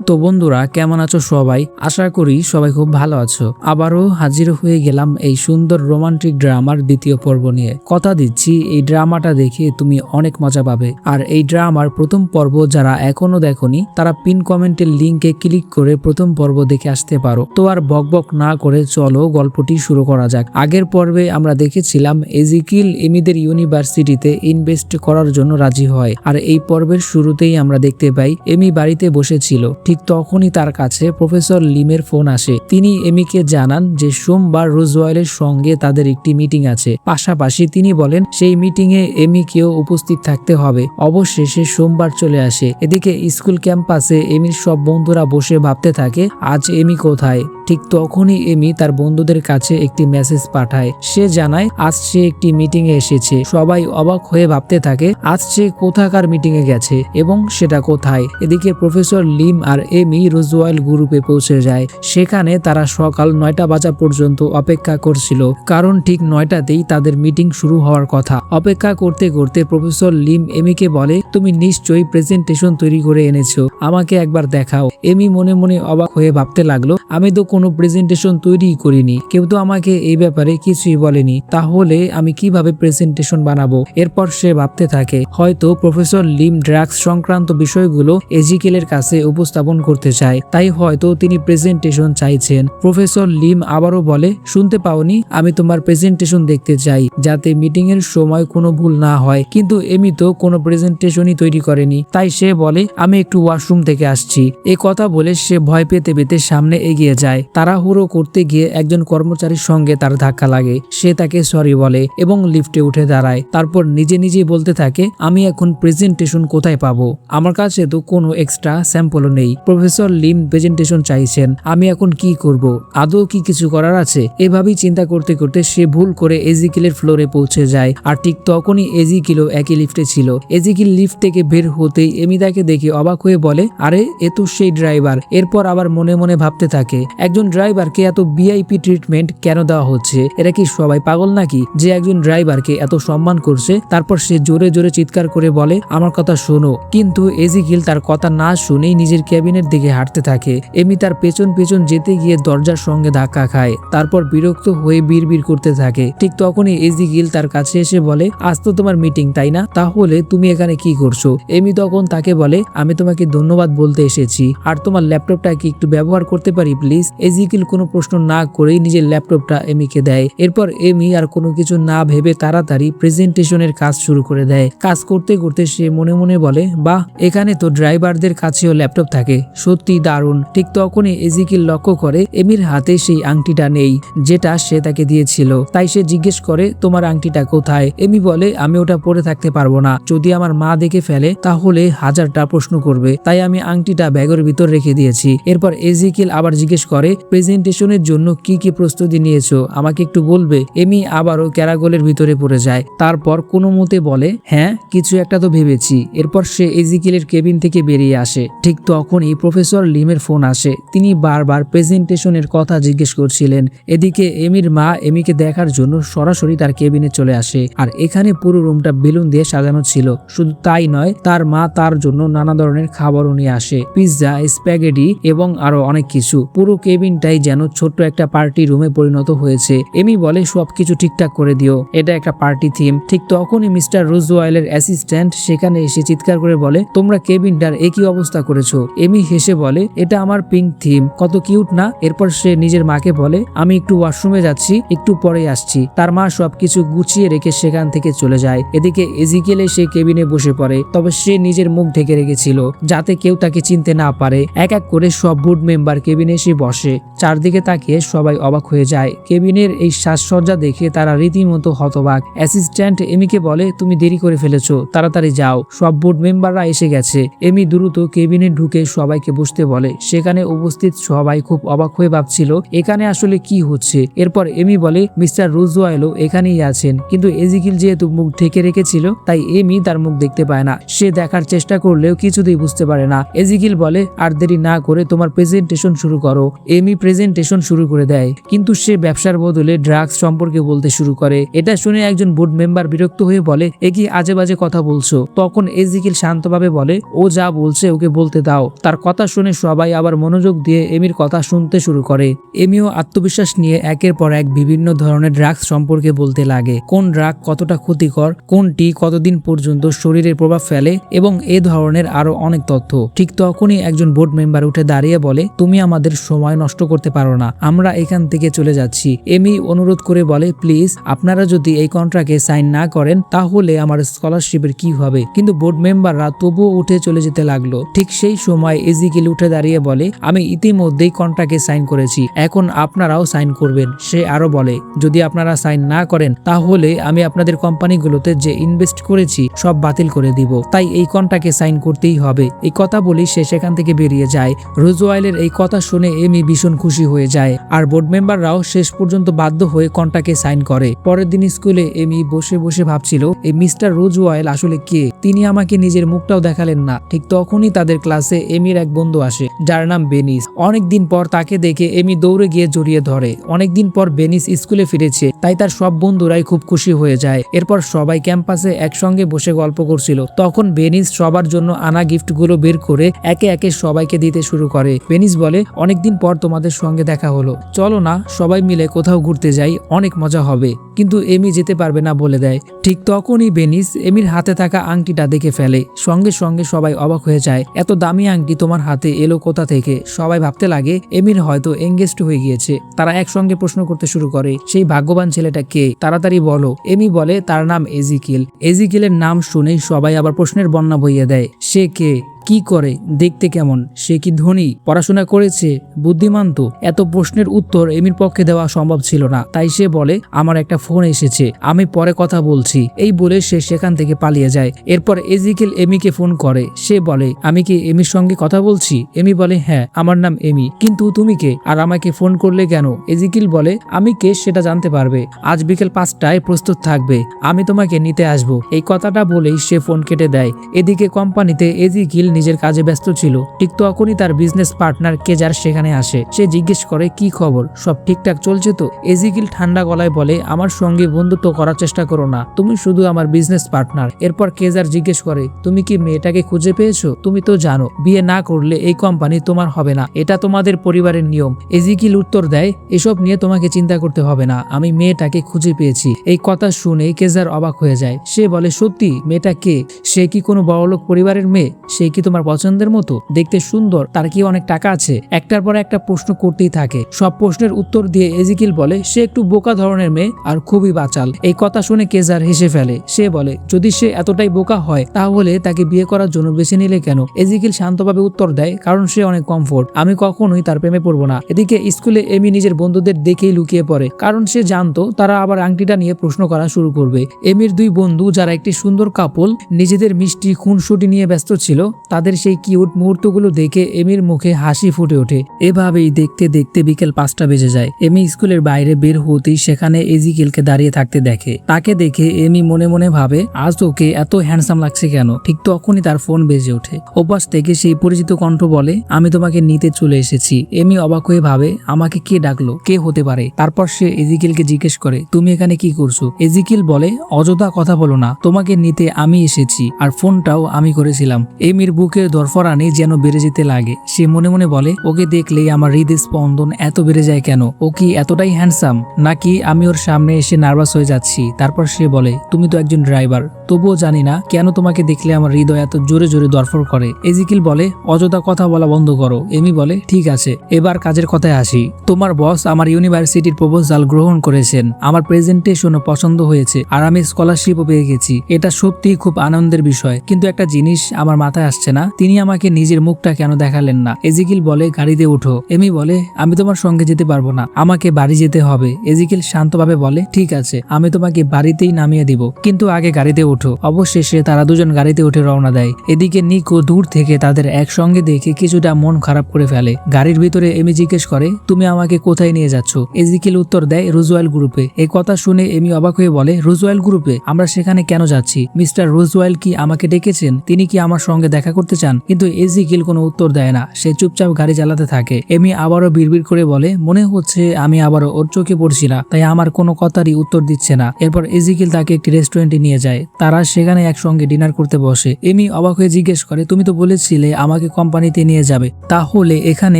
তো বন্ধুরা কেমন আছো সবাই? আশা করি সবাই খুব ভালো আছো। আবারও হাজির হয়ে গেলাম এই সুন্দর রোমান্টিক ড্রামার দ্বিতীয় পর্ব নিয়ে। কথা দিচ্ছি এই ড্রামাটা দেখে তুমি অনেক মজা পাবে। আর এই ড্রামার প্রথম পর্ব যারা এখনো দেখোনি তারা পিন কমেন্টের লিংকে ক্লিক করে প্রথম পর্ব দেখে আসতে পারো। তো আর বকবক না করে চলো গল্পটি শুরু করা যাক। আগের পর্বে আমরা দেখেছিলাম এজিকিল এমিদের ইউনিভার্সিটিতে ইনভেস্ট করার জন্য রাজি হয়। আর এই পর্বের শুরুতেই আমরা দেখতে পাই এমি বাড়িতে বসেছিল। ঠিক তখনই তার কাছে প্রফেসর লিমের ফোন আসে। তিনি এমিকে জানান যে সোমবার রোজওয়েলের সঙ্গে তাদের একটি মিটিং আছে। পাশাপাশি তিনি বলেন সেই মিটিং এ এমিকেও উপস্থিত থাকতে হবে। অবশেষে সোমবার চলে আসে। এদিকে স্কুল ক্যাম্পাসে এমির সব বন্ধুরা বসে ভাবতে থাকে আজ এমি কোথায়। ঠিক তখনই এমি তার বন্ধুদের কাছে একটি মেসেজ পাঠায়। সে জানায় আজ সে একটি মিটিং এ এসেছে। সবাই অবাক হয়ে ভাবতে থাকে আজ সে কোথাকার মিটিং এ গেছে এবং সেটা কোথায়। এদিকে প্রফেসর লিম আর এমি রোজওয়েল গ্রুপে পৌঁছে যায়। সেখানে তারা সকাল 9টা বাজা পর্যন্ত অপেক্ষা করছিল, কারণ ঠিক 9টাতেই তাদের মিটিং শুরু হওয়ার কথা। অপেক্ষা করতে করতে প্রফেসর লিম এমিকে বলে তুমি নিশ্চয়ই প্রেজেন্টেশন তৈরি করে এনেছো, আমাকে একবার দেখাও। এমি মনে মনে অবাক হয়ে ভাবতে লাগলো আমি তো কোনো প্রেজেন্টেশন তৈরি করিনি, কেউ তো আমাকে এই ব্যাপারে কিছুই বলেনি, তাহলে আমি কিভাবে প্রেজেন্টেশন বানাবো। এরপর সে ভাবতে থাকে হয়তো প্রফেসর লিম ড্রাগস সংক্রান্ত বিষয়গুলো এজিকেলের কাছে উপস্থাপন করতে চায়, তাই হয়তো তিনি প্রেজেন্টেশন চাইছেন। প্রফেসর লিম আবারও বলে শুনতে পাওনি, আমি তোমার প্রেজেন্টেশন দেখতে চাই যাতে মিটিং এর সময় কোনো ভুল না হয়। কিন্তু এমি তো কোনো প্রেজেন্টেশনই তৈরি করেনি, তাই সে বলে আমি একটু ওয়াশরুম থেকে আসছি। এই কথা বলে সে ভয় পেতে পেতে সামনে এগিয়ে যায়। তাড়াহুড়ো করতে গিয়ে একজন কর্মচারীর সঙ্গে তার ধাক্কা লাগে। সে তাকে সরি বলে এবং লিফটে উঠে দাঁড়ায়। তারপর নিজে নিজেই বলতে থাকে আমি এখন প্রেজেন্টেশন কোথায় পাবো, আমার কাছে তো কোনো এক্সট্রা স্যাম্পলও নেই। প্রফেসর লিম প্রেজেন্টেশন চাইছেন, আমি এখন কি করব, আদৌ কি কিছু করার আছে। এভাবেই চিন্তা করতে করতে সে ভুল করে এজিকিলের ফ্লোরে পৌঁছে যায়। আর ঠিক তখনই এজিকিলও একই লিফটে ছিল। এজিকিল লিফট থেকে বের হতেই এমি তাকে দেখে অবাক হয়ে বলে আরে এ তো সেই ড্রাইভার। এরপর আবার মনে মনে ভাবতে থাকে একজন ড্রাইভারকে এত ভিআইপি ট্রিটমেন্ট কেন দেওয়া হচ্ছে, এরা কি সবাই পাগল নাকি যে একজন ড্রাইভারকে এত সম্মান করছে। তারপর সে জোরে জোরে চিৎকার করে বলে আমার কথা শোনো। কিন্তু এজিকিল তার কথা না শুনেই নিজের ক্যাবিনের দিকে হাঁটতে থাকে। এমি তার পেছন পেছন যেতে গিয়ে দরজার সঙ্গে ধাক্কা খায়। তারপর বিরক্ত হয়ে বিড়বিড় করতে থাকে। ঠিক তখনই এজিকিল তার কাছে এসে বলে আজ তো তোমার মিটিং তাই না, তাহলে তুমি এখানে কি করছো। এমি তখন তাকে বলে আমি তোমাকে ধন্যবাদ বলতে এসেছি, আর তোমার ল্যাপটপটা কি একটু ব্যবহার করতে পারি প্লিজ। এজিকিল কোনো প্রশ্ন না করেই নিজের ল্যাপটপটা এমিকে দেয়। এরপর এমি আর কোনো কিছু না ভেবে তাড়াতাড়ি প্রেজেন্টেশনের কাজ শুরু করে দেয়। কাজ করতে করতে সে মনে মনে বলে বাহ, এখানে তো ড্রাইভারদের কাছেও ল্যাপটপ থাকে, সত্যি দারুণ। ঠিক তখনই এজিকিল লক্ষ্য করে এমির হাতে সেই আংটিটা নেই যেটা সে তাকে দিয়েছিল। তাই সে জিজ্ঞেস করে তোমার আংটিটা কোথায়। এমি বলে আমি ওটা পরে থাকতে পারবো না, যদি আমার মা দেখে ফেলে তাহলে হাজারটা প্রশ্ন করবে, তাই আমি আংটিটা ব্যাগের ভিতর রেখে দিয়েছি। এরপর এজিকিল আবার জিজ্ঞেস করে প্রেজেন্টেশনের জন্য কি কি প্রস্তুতি নিয়েছো, আমাকে একটু বলবে। এমি আবারও ক্যারাগোলের ভিতরে পড়ে যায়। তারপর কোনো মতে বলে হ্যাঁ কিছু একটা তো ভেবেছি। এরপর সে এজিকিলের কেবিন থেকে বেরিয়ে আসে। ঠিক তখনই প্রফেসর লিমের ফোন আসে। তিনি বারবার প্রেজেন্টেশনের কথা জিজ্ঞেস করছিলেন। এদিকে এমির মা এমিকে দেখার জন্য সরাসরি তার কেবিনে চলে আসে। আর এখানে পুরো রুমটা বেলুন দিয়ে সাজানো ছিল। শুধু তাই নয়, তার মা তার জন্য নানা ধরনের খাবারও নিয়ে আসে, পিৎজা, স্প্যাগেটি এবং আরো অনেক কিছু। পুরো কেবিনটাই যেন ছোট্ট একটা পার্টি রুমে পরিণত হয়েছে। এমি বলে সবকিছু ঠিকঠাক করে দিও, এটা একটা পার্টি থিম। ঠিক তখনই মিস্টার রোজওয়েলের অ্যাসিস্ট্যান্ট সেখানে এসে চিৎকার করে বলে তোমরা কেবিনটার একই অবস্থা করেছো। এমি হেসে বলে এটা আমার পিঙ্ক থিম, কত কিউট না। এরপর সে নিজের মাকে বলে আমি একটু ওয়াশরুমে যাচ্ছি, একটু পরে আসছি। তার মা সবকিছু গুছিয়ে রেখে সেখান থেকে চলে যায়। এদিকে এজিকেল সে কেবিনে বসে পড়ে, তবে সে নিজের মুখ ঢেকে রেখেছিল যাতে কেউ তাকে চিনতে না পারে। এক এক করে সব বোর্ড মেম্বার কেবিনে এসে বসে। চারদিকে তাকিয়ে সবাই অবাক হয়ে যায়। কেবিনের এই সাজসজ্জা দেখে তারা রীতিমতো হতবাক। অ্যাসিস্ট্যান্ট এমিকে বলে তুমি দেরি করে ফেলেছো, তাড়াতাড়ি যাও, সব বোর্ড মেম্বাররা এসে গেছে। এমি দ্রুত কেবিনে ঢুকে সবাইকে বসতে বলে। সেখানে উপস্থিত সবাই খুব অবাক হয়ে ভাবছিল এখানে আসলে কি হচ্ছে। এরপর এমি বলে মিস্টার রোজওয়েলও এখানেই আছেন, কিন্তু এজিকিল যেহেতু মুখ ঢেকে রেখেছিল তাই এমি তার মুখ দেখতে পায় না। সে দেখার চেষ্টা করলেও কিছুতেই বুঝতে পারে না। এজিকিল বলে আর দেরি না করে তোমার প্রেজেন্টেশন শুরু করো। এমি প্রেজেন্টেশন শুরু করে দেয়, কিন্তু সে ব্যবসার বদলে ড্রাগস সম্পর্কে বলতে শুরু করে। এটা শুনে একজন বোর্ড মেম্বার বিরক্ত হয়ে বলে, এ কি আজে বাজে কথা বলছো? তখন এজিকিল শান্তভাবে বলে, ও যা বলছে ওকে বলতে দাও। তার কথা শুনে সবাই আবার মনোযোগ দিয়ে এমির কথা শুনতে শুরু করে। এমিও আত্মবিশ্বাস নিয়ে একের পর এক বিভিন্ন ধরনের ড্রাগস সম্পর্কে বলতে লাগে, কোন ড্রাগ কতটা ক্ষতিকর, কোনটি কতদিন পর্যন্ত শরীরে প্রভাব ফেলে এবং এ ধরনের আরো অনেক তথ্য। ঠিক তখনই একজন বোর্ড মেম্বার উঠে দাঁড়িয়ে বলে, তুমি আমাদের সময় নষ্ট করতে পারো না, আমরা এখান থেকে চলে যাচ্ছি। এমি অনুরোধ করে বলে, প্লিজ আপনারা যদি এই কন্ট্রাক্টে সাইন না করেন তাহলে আমার স্কলারশিপের কি হবে? কিন্তু বোর্ড মেম্বাররা তবুও উঠে চলে যেতে লাগলো। ঠিক সেই সময় এজিকিল উঠে দাঁড়িয়ে বলে, আমি ইতিমধ্যেই কন্ট্রাক্টে সাইন করেছি, এখন আপনারাও সাইন করবেন। সে আরো বলে, যদি আপনারা সাইন না করেন তাহলে আমি আপনাদের কোম্পানিগুলোতে যে ইনভেস্ট করেছি সব বাতিল করে দিব, তাই এই কন্ট্রাক্টে সাইন করতেই হবে। এই কথা বলেই সে সেখান থেকে বেরিয়ে যায়। রোজওয়েলের এই কথা শুনে এমি ভীষণ খুশি হয়ে যায়, আর বোর্ড মেম্বাররাও শেষ পর্যন্ত বাধ্য হয়ে কন্ট্রাক্টে সাইন করে। পরের দিন স্কুলে এমি বসে বসে ভাবছিল, এই মিস্টার রোজওয়েল আসলে কে? তিনি আমাকে নিজের মুখটাও দেখালেন না। ঠিক তখনই তাদের ক্লাসে এমির এক বন্ধু আসে, যার নাম বেনিস। অনেকদিন পর তাকে দেখে এমি দৌড়ে গিয়ে জড়িয়ে ধরে। অনেকদিন পর বেনিস স্কুলে ফিরেছে, তাই তার সব বন্ধুরাই খুব খুশি হয়ে যায়। এরপর সবাই ক্যাম্পাসে একসঙ্গে বসে গল্প করছিল। তখন বেনিস সবার জন্য আনা গিফটগুলো বের করে একে একে সবাইকে দিতে শুরু করে। বেনিস বলে, অনেকদিন পর তোমাদের সঙ্গে দেখা হলো, চলো না সবাই মিলে কোথাও ঘুরতে যাই, অনেক মজা হবে। কিন্তু এমি যেতে পারবে না বলে দেয়। ঠিক তখনই বেনিস এমির হাতে থাকা আংটিটা দেখে ফেলে। সঙ্গে সঙ্গে সবাই অবাক হয়ে যায়, এত দামি আংটি তোমার হাতে এলো কোথা থেকে? সবাই ভাবতে লাগে এমির হয়তো এঙ্গেজড হয়ে গিয়েছে। তারা একসঙ্গে প্রশ্ন করতে শুরু করে, সেই ভাগ্যবান ছেলেটা কে? তাড়াতাড়ি বলো। এমি বলে, তার নাম এজিকিল। এজিকিলের নাম শুনেই সবাই আবার প্রশ্নের বন্যা বইয়ে দেয়। সে কে? কি করে? দেখতে কেমন? সে কি ধনী? পড়াশোনা করেছে? বুদ্ধিমান তো? এত প্রশ্নের উত্তর এমির পক্ষে দেওয়া সম্ভব ছিল না, তাই সে বলে, আমার একটা ফোন এসেছে, আমি পরে কথা বলছি। এই বলে সে সেখান থেকে পালিয়ে যায়। এরপর এজিকিল এমিকে ফোন করে। সে বলে, আমি কি এমির সঙ্গে কথা বলছি? এমি বলে, হ্যাঁ, আমার নাম এমি, কিন্তু তুমি কে আর আমাকে ফোন করলে কেন? এজিকিল বলে, আমি কে সেটা জানতে পারবে, আজ বিকেল 5টায় প্রস্তুত থাকবে, আমি তোমাকে নিতে আসবো। এই কথাটা বলেই সে ফোন কেটে দেয়। এদিকে কোম্পানিতে এজিকিল নিজের কাজে ব্যস্ত ছিল। ঠিক তখনই তার বিজনেস পার্টনার কেজার সেখানে আসে। সে জিজ্ঞেস করে, কি খবর, সব ঠিকঠাক চলছে তো? এজিকিল ঠান্ডা গলায় বলে, আমার সঙ্গে বন্ধুত্ব করার চেষ্টা করো না, তুমি শুধু আমার বিজনেস পার্টনার। এরপর কেজার জিজ্ঞেস করে, তুমি কি মেয়েটাকে খুঁজে পেয়েছো? তুমি তো জানো বিয়ে না করলে এই কোম্পানি তোমার হবে না, এটা তোমাদের পরিবারের নিয়ম। এজিকিল উত্তর দেয়, এসব নিয়ে তোমাকে চিন্তা করতে হবে না, আমি মেয়েটাকে খুঁজে পেয়েছি। এই কথা শুনে কেজার অবাক হয়ে যায়। সে বলে, সত্যি? মেয়েটা কে? সে কি কোনো বড়লোক পরিবারের মেয়ে? সে কি তোমার পছন্দের মতো? দেখতে সুন্দর? তার কি অনেক টাকা আছে? একটার পর একটা প্রশ্ন করতেই থাকে। সব প্রশ্নের উত্তর দিয়ে এজিকিল বলে, সে একটু বোকা ধরনের মেয়ে আর খুবই বাচাল। এই কথা শুনে কেজার হেসে ফেলে। সে বলে, যদি সে এতটাই বোকা হয় তাহলে তাকে বিয়ে করার জন্য বেছে নিলে কেন? এজিকিল শান্তভাবে উত্তর দেয়, কারণ সে অনেক কমফোর্ট, আমি কখনোই তার প্রেমে পড়বো না। এদিকে স্কুলে এমি নিজের বন্ধুদের দেখেই লুকিয়ে পড়ে, কারণ সে জানতো তারা আবার আংটিটা নিয়ে প্রশ্ন করা শুরু করবে। এমির দুই বন্ধু, যারা একটি সুন্দর কাপল, নিজেদের মিষ্টি খুনসুটি নিয়ে ব্যস্ত ছিল, তাদের সেই কিউট মুহূর্তগুলো দেখে এমির মুখে হাসি ফুটে ওঠে। এভাবেই দেখতে দেখতে বিকেল 5টা বেজে যায়। এমি স্কুলের বাইরে বের হতেই সেখানে এজিকিলকে দাঁড়িয়ে থাকতে দেখে। তাকে দেখে এমি মনে মনে ভাবে, আজ ওকে এত হ্যান্ডসাম লাগছে কেন? ঠিক তখনই তার ফোন বেজে ওঠে। ওপাশ থেকে সেই পরিচিত কণ্ঠ বলে, আমি তোমাকে নিতে চলে এসেছি। এমি অবাক হয়ে ভাবে, আমাকে কে ডাকলো? কে হতে পারে? তারপর সে এজিকিলকে জিজ্ঞেস করে, তুমি এখানে কি করছো? এজিকিল বলে, অযথা কথা বলো না, তোমাকে নিতে আমি এসেছি, আর ফোনটাও আমি করেছিলাম। এমির বুকের দরফরানি যেন বেড়ে যেতে লাগে। সে মনে মনে বলে, ওকে দেখলেই আমার হৃদয় স্পন্দন এত বেড়ে যায় কেন? ও কি এতটাই হ্যান্ডসাম, নাকি আমি ওর সামনে এসে নার্ভাস হয়ে যাচ্ছি? তারপর সে বলে, তুমি তো একজন ড্রাইভার, তবুও জানি না কেন তোমাকে দেখলে আমার হৃদয় এত জোরে জোরে দরফর করে। এজিকিল বলে, অযথা কথা বলা বন্ধ করো। এমি বলে, ঠিক আছে, এবার কাজের কথায় আসি। তোমার বস আমার ইউনিভার্সিটির প্রপোজাল গ্রহণ করেছেন, আমার প্রেজেন্টেশনও পছন্দ হয়েছে, আর আমি স্কলারশিপও পেয়ে গেছি। এটা সত্যিই খুব আনন্দের বিষয়, কিন্তু একটা জিনিস আমার মাথায় আসছে না, তিনি আমাকে নিজের মুখটা কেন দেখালেন না? এজিকিল বলে, গাড়িতে ওঠো। এমি বলে, আমি তোমার সঙ্গে যেতে পারবো না, আমাকে বাড়ি যেতে হবে। এজিকিল শান্তভাবে বলে, ঠিক আছে, আমি তোমাকে বাড়িতেই নামিয়ে দিব, কিন্তু আগে গাড়িতে ওঠো। অবশেষে তারা দুজন গাড়িতে উঠে রওনা দেয়। এদিকে নিকো দূর থেকে তাদের একসঙ্গে দেখে কিছুটা মন খারাপ করে ফেলে। গাড়ির ভিতরে এমি জিজ্ঞেস করে, তুমি আমাকে কোথায় নিয়ে যাচ্ছ? এজিকিল উত্তর দেয়, রোজওয়েল গ্রুপে। এই কথা শুনে এমি অবাক হয়ে বলে, রোজওয়েল গ্রুপে? আমরা সেখানে কেন যাচ্ছি? মিস্টার রোজওয়েল কি আমাকে ডেকেছেন? তিনি কি আমার সঙ্গে দেখা করতে চান, কিন্তু এজিকিল কোনো উত্তর দেয় না। সে চুপচাপ গাড়ি চালাতে থাকে। এমি আবারও বিড়বিড় করে বলে, মনে হচ্ছে আমি আবারও ওর চোখে পড়ছি না, তাই আমার কোনো কথারই উত্তর দিচ্ছে না। এরপর এজিকিল তাকে একটি রেস্টুরেন্টে নিয়ে যায়। তারা সেখানে একসঙ্গে ডিনার করতে বসে। এমি অবাক হয়ে জিজ্ঞেস করে, তুমি তো বলেছিলে আমাকে কোম্পানিতে নিয়ে যাবে, তাহলে এখানে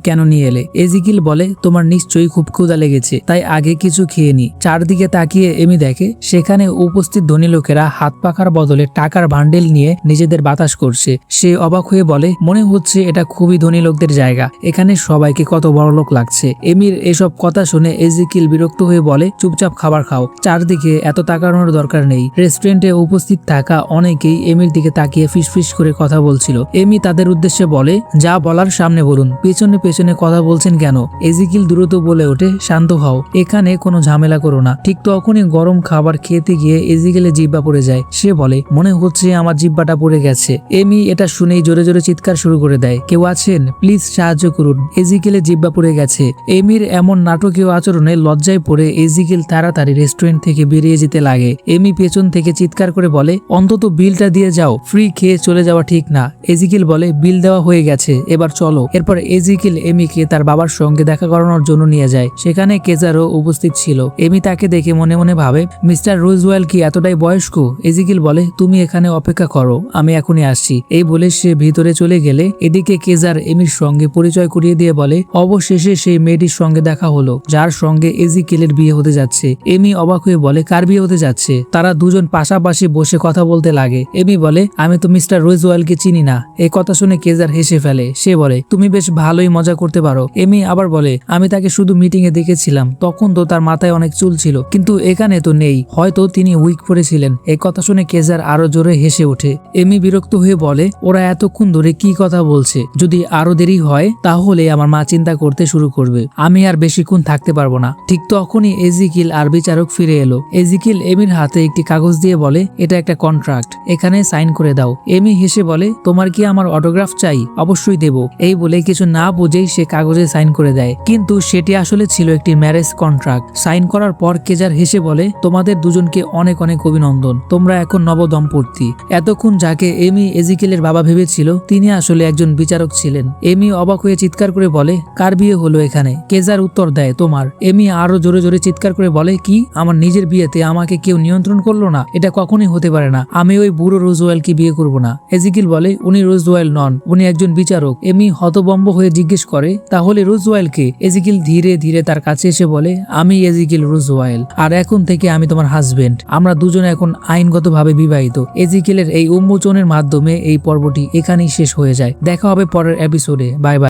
কেন নিয়ে এলে? এজিকিল বলে, তোমার নিশ্চয়ই খুব ক্ষুধা লেগেছে, তাই আগে কিছু খেয়ে নি। চারদিকে তাকিয়ে এমি দেখে সেখানে উপস্থিত ধনী লোকেরা হাত পাখার বদলে টাকার বান্ডেল নিয়ে নিজেদের বাতাস করছে। সে অবাক হয়ে বলে, মনে হচ্ছে এটা খুবই ধনী লোকদের জায়গা, এখানে সবাইকে কত বড় লোক লাগছে। এমির এসব কথা শুনে এজিকিল বিরক্ত হয়ে বলে, চুপচাপ খাবার খাও, চারদিকে এত তাকানোর দরকার নেই। রেস্টুরেন্টে উপস্থিত থাকা অনেকেই এমির দিকে তাকিয়ে ফিসফিস করে কথা বলছিল। এমি তাদের উদ্দেশ্যে বলে, যা বলার সামনে বলুন, পেছনে পেছনে কথা বলছেন কেন? এজিকিল দ্রুত বলে ওঠে, শান্ত হও, এখানে কোনো ঝামেলা করো না। ঠিক তখনই গরম খাবার খেতে গিয়ে এজিকেলের জিহ্বা পড়ে যায়। সে বলে, মনে হচ্ছে আমার জিহ্বাটা পড়ে গেছে। এমি এটা শুনেই জোরে জোরে চিৎকার শুরু করে দেয়, কেউ আছেন? প্লিজ সাহায্য করুন, এজিকেলের জিহ্বা পড়ে গেছে। এমির এমন নাটকীয় আচরণে লজ্জায় পড়ে এজিকেল তাড়াতাড়ি রেস্টুরেন্ট থেকে বেরিয়ে যেতে লাগে। এমি পেছন থেকে চিৎকার করে বলে, অন্তত বিলটা দিয়ে যাও, ফ্রি খেয়ে চলে যাওয়া ঠিক না। এজিকেল বলে, বিল দেওয়া হয়ে গেছে, এবার চলো। এরপর এজিকেল এমিকে তার বাবার সঙ্গে দেখা করানোর জন্য নিয়ে যায়। সেখানে কেজারও উপস্থিত ছিল। এমি তাকে দেখে মনে মনে ভাবে, মিস্টার রোজওয়েল কি এতটাই বয়স্ক? এজিকেল বলে, তুমি এখানে অপেক্ষা করো, আমি এখনই আসছি। এই বলে সে ভিতরে চলে গেলে এদিকে কেজার এমির সঙ্গে পরিচয় করিয়ে দিয়ে বলে, অবশেষে সেই মেয়েটির সঙ্গে দেখা হলো যার সঙ্গে এজিকেলের বিয়ে হতে যাচ্ছে। এমি অবাক হয়ে বলে, কার বিয়ে হতে যাচ্ছে? তারা দুজন পাশাপাশি বসে কথা বলতে লাগে। এমি বলে, আমি তো মিস্টার রোজওয়েলকে চিনি না। এই কথা শুনে কেজার হেসে ফেলে। সে বলে, তুমি বেশ ভালোই মজা করতে পারো। এমি আবার বলে, আমি তাকে শুধু মিটিং এ দেখেছিলাম, তখন তো তার মাথায় অনেক চুল ছিল, কিন্তু এখানে তো নেই, হয়তো তিনি উইক পড়েছিলেন। এই কথা শুনে কেজার আরো জোরে হেসে ওঠে। এমি বিরক্ত হয়ে বলে, ওরা এতক্ষণ ধরে কি কথা বলছে? যদি আরো দেরি হয় তাহলে আমার মা চিন্তা করতে শুরু করবে, আমি আর বেশিক্ষণ থাকতে পারবো না। ঠিক তখনই এজিকিল আর বিচারক ফিরে এলো। এজিকিল এমির হাতে একটি কাগজ দিয়ে বলে, এটা একটা কন্ট্রাক্ট, এখানে সাইন করে দাও। এমি হেসে বলে, তোমার কি আমার অটোগ্রাফ চাই? অবশ্যই দেব। এই বলে কিছু না বুঝেই সে কাগজে সাইন করে দেয়, কিন্তু সেটি আসলে ছিল একটি ম্যারেজ কন্ট্রাক্ট। সাইন করার পর কেজার হেসে বলে, তোমাদের দুজনকে অনেক অনেক অভিনন্দন, তোমরা এখন নবদম্পতি। এতক্ষণ যাকে এমি এজিকেলের বাবা ভেবেছিল তিনি আসলে একজন বিচারক ছিলেন। এমি অবাক হয়ে চিৎকার করে বলে, কার বিয়ে হলো এখানে? কেজার উত্তর দেয়, তোমার। এমি আরো জোরে জোরে চিৎকার করে বলে, কি, আমার নিজের বিয়েতে আমাকে কেউ নিয়ন্ত্রণ করলো না? এটা কখনোই হতে পারে না, আমি ওই বুড়ো রোজওয়েলকে বিয়ে করব না। এজিকেল বলে, উনি রোজওয়েল নন, উনি একজন বিচারক। এমি হতভম্ব হয়ে জিজ্ঞেস করে, তাহলে রোজওয়েলকে? এজিকেল ধীরে ধীরে তার কাছে এসে বলে, আমি এজিকেল রোজওয়েল, আর এখন থেকে আমি তোমার হাজবেন্ড। আমরা দুজনে এখন আইনগতভাবে বিবাহিত। এজিকেলের এই উন্মোচনের মাধ্যমে এই পর্বটি এখানেই শেষ হয়ে যায়। দেখা হবে পরের এপিসোডে। Bye bye.